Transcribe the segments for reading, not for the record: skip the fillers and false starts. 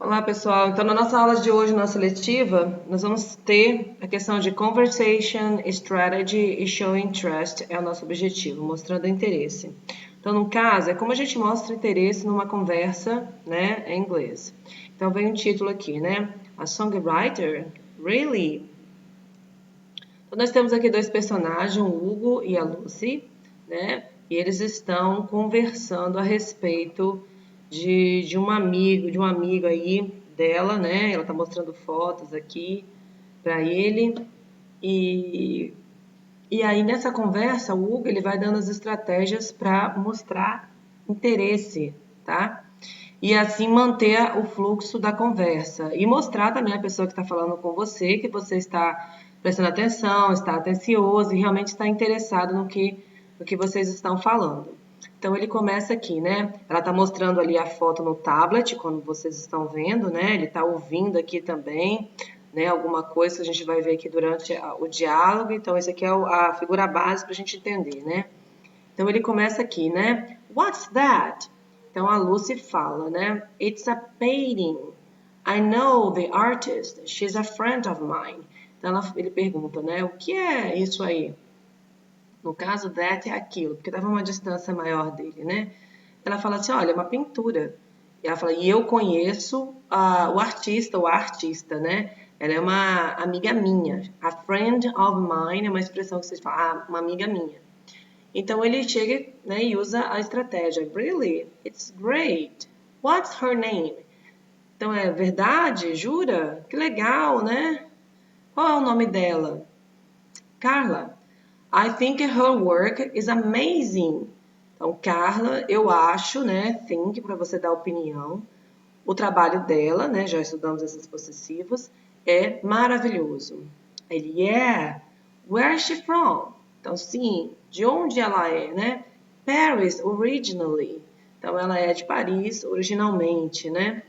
Olá, pessoal. Então, na nossa aula de hoje, nossa letiva, nós vamos ter a questão de conversation, strategy e show interest, é o nosso objetivo, mostrando interesse. Então, no caso, é como a gente mostra interesse numa conversa, né, em inglês. Então, vem um título aqui, né? A songwriter? Really? Então, nós temos aqui dois personagens, o Hugo e a Lucy, né? E eles estão conversando a respeito de um amigo aí dela, né? Ela tá mostrando fotos aqui para ele. E, e aí, nessa conversa, o Hugo ele vai dando as estratégias para mostrar interesse, tá? E assim manter o fluxo da conversa. E mostrar também a pessoa que está falando com você que você está prestando atenção, está atencioso e realmente está interessado no que vocês estão falando. Então ele começa aqui, né? Ela está mostrando ali a foto no tablet, como vocês estão vendo, né? Ele está ouvindo aqui também, né? Alguma coisa que a gente vai ver aqui durante o diálogo. Então, esse aqui é a figura base para a gente entender, né? Então ele começa aqui, né? What's that? Então a Lucy fala, né? It's a painting. I know the artist. She's a friend of mine. Então ele pergunta, né? O que é isso aí? No caso, that é aquilo, porque estava uma distância maior dele, né? Ela fala assim, olha, é uma pintura. E ela fala, e eu conheço o artista ou a artista, né? Ela é uma amiga minha. A friend of mine é uma expressão que vocês falam, uma amiga minha. Então ele chega, né, e usa a estratégia. Really? It's great. What's her name? Então é verdade? Jura? Que legal, né? Qual é o nome dela? Carla. I think her work is amazing. Então, Carla, eu acho, né? Think para você dar opinião. O trabalho dela, né? Já estudamos esses possessivos, é maravilhoso. Ele, yeah. Where is she from? Então, sim, de onde ela é, né? Paris, originally. Então, ela é de Paris, originalmente, né?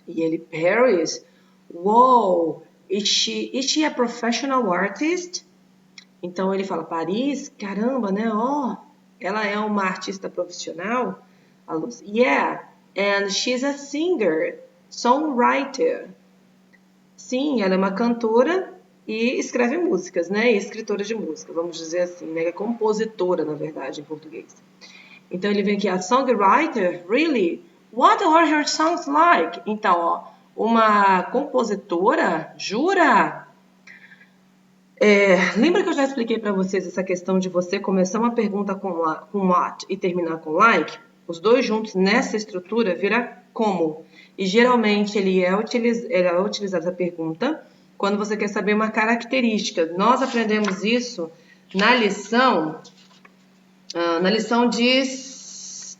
E ele, Paris? Wow! Is she a professional artist? Então, ele fala, Paris? Caramba, né? Oh, ela é uma artista profissional? A Lucy, yeah, and she's a singer, songwriter. Sim, ela é uma cantora e escreve músicas, né? E escritora de música, vamos dizer assim, né? É compositora, na verdade, em português. Então ele vem aqui, a songwriter, really? What are her songs like? Então, ó, uma compositora, jura? Lembra que eu já expliquei para vocês essa questão de você começar uma pergunta com what e terminar com like? Os dois juntos nessa estrutura vira como. E geralmente ele é utilizado a pergunta quando você quer saber uma característica. Nós aprendemos isso na lição,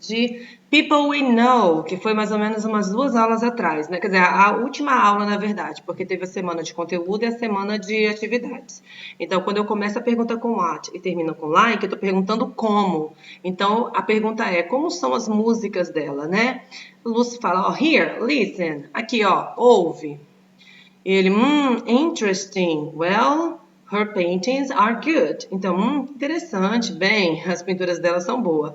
de People We Know, que foi mais ou menos umas 2 aulas atrás, né? Quer dizer, a última aula, na verdade, porque teve a semana de conteúdo e a semana de atividades. Então, quando eu começo a pergunta com what e termino com like, eu estou perguntando como. Então, a pergunta é, como são as músicas dela, né? Lucy fala, oh, here, listen. Aqui, ó, ouve. E ele, interesting. Well, her paintings are good. Então, interessante. Bem, as pinturas dela são boas.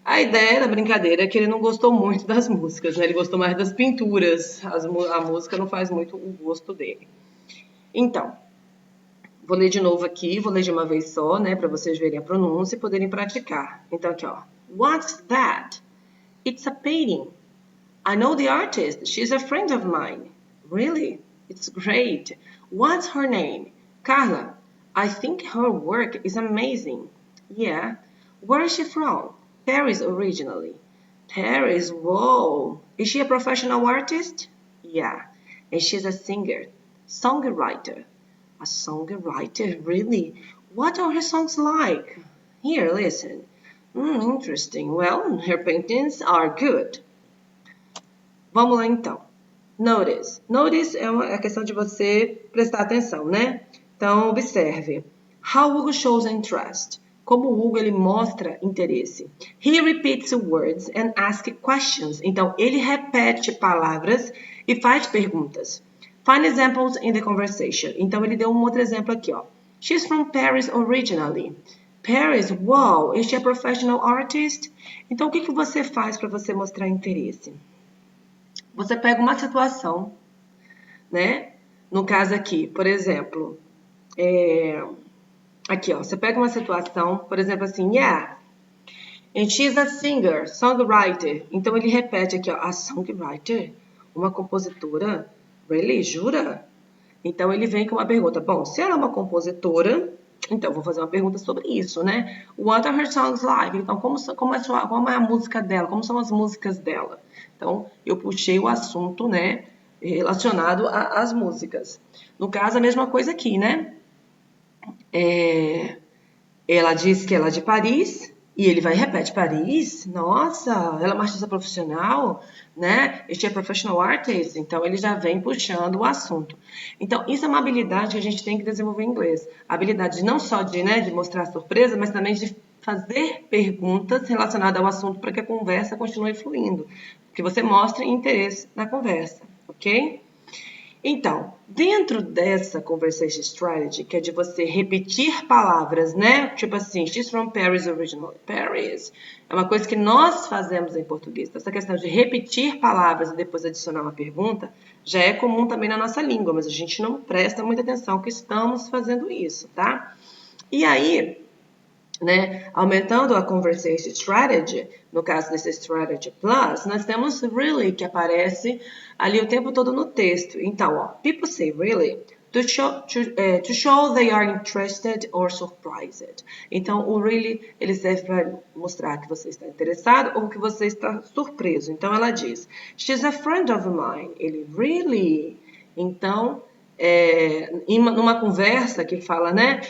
A ideia da brincadeira é que ele não gostou muito das músicas, né? Ele gostou mais das pinturas. A música não faz muito o gosto dele. Então, vou ler de novo aqui, vou ler de uma vez só, né? Para vocês verem a pronúncia e poderem praticar. Então, aqui, ó. What's that? It's a painting. I know the artist. She's a friend of mine. Really? It's great. What's her name? Carla. I think her work is amazing. Yeah. Where is she from? Paris originally. Paris, whoa. Is she a professional artist? Yeah. And she's a singer, songwriter. A songwriter, really? What are her songs like? Here, listen. Interesting. Well, her paintings are good. Vamos lá então. Notice. Notice é a questão de você prestar atenção, né? Então, observe. How Hugo shows interest. Como o Hugo ele mostra interesse. He repeats words and asks questions. Então, ele repete palavras e faz perguntas. Find examples in the conversation. Então, ele deu um outro exemplo aqui, ó. She's from Paris originally. Paris, wow, is she a professional artist? Então, o que você faz para você mostrar interesse? Você pega uma situação, né? No caso aqui, por exemplo, aqui, ó, você pega uma situação, por exemplo, assim, yeah, and she's a singer, songwriter. Então ele repete aqui, ó, a songwriter, uma compositora, really, jura? Então ele vem com uma pergunta. Bom, se ela é uma compositora, então vou fazer uma pergunta sobre isso, né? What are her songs like? Então como é a música dela? Como são as músicas dela? Então eu puxei o assunto, né? Relacionado às músicas. No caso a mesma coisa aqui, né? Ela diz que ela é de Paris e ele vai e repete Paris. Nossa, ela é uma artista profissional, né? Este é professional artist, então ele já vem puxando o assunto. Então isso é uma habilidade que a gente tem que desenvolver em inglês. A habilidade não só de mostrar surpresa, mas também de fazer perguntas relacionadas ao assunto para que a conversa continue fluindo, que você mostre interesse na conversa, ok? Então, dentro dessa conversation strategy, que é de você repetir palavras, né? Tipo assim, she's from Paris originally. Paris. É uma coisa que nós fazemos em português. Essa questão de repetir palavras e depois adicionar uma pergunta já é comum também na nossa língua, mas a gente não presta muita atenção que estamos fazendo isso, tá? E aí, né? Aumentando a conversation strategy, no caso desse strategy plus, nós temos really, que aparece ali o tempo todo no texto. Então, ó, people say really to show they are interested or surprised. Então, o really, ele serve para mostrar que você está interessado ou que você está surpreso. Então, ela diz, she's a friend of mine. Ele, really? Então, numa conversa que fala, né?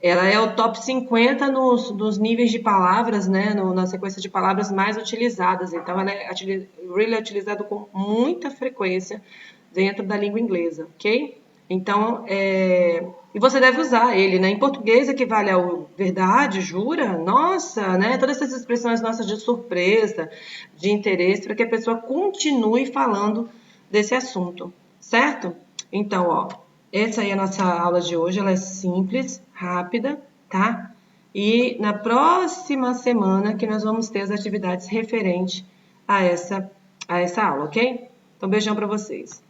Ela é o top 50 nos níveis de palavras, né? Na sequência de palavras mais utilizadas. Então, ela really é utilizado com muita frequência dentro da língua inglesa, ok? Então, e você deve usar ele, né? Em português equivale ao verdade, jura, nossa, né? Todas essas expressões nossas de surpresa, de interesse, para que a pessoa continue falando desse assunto, certo? Então, ó, essa aí é a nossa aula de hoje, ela é simples, rápida, tá? E na próxima semana que nós vamos ter as atividades referentes a essa aula, ok? Então, beijão para vocês.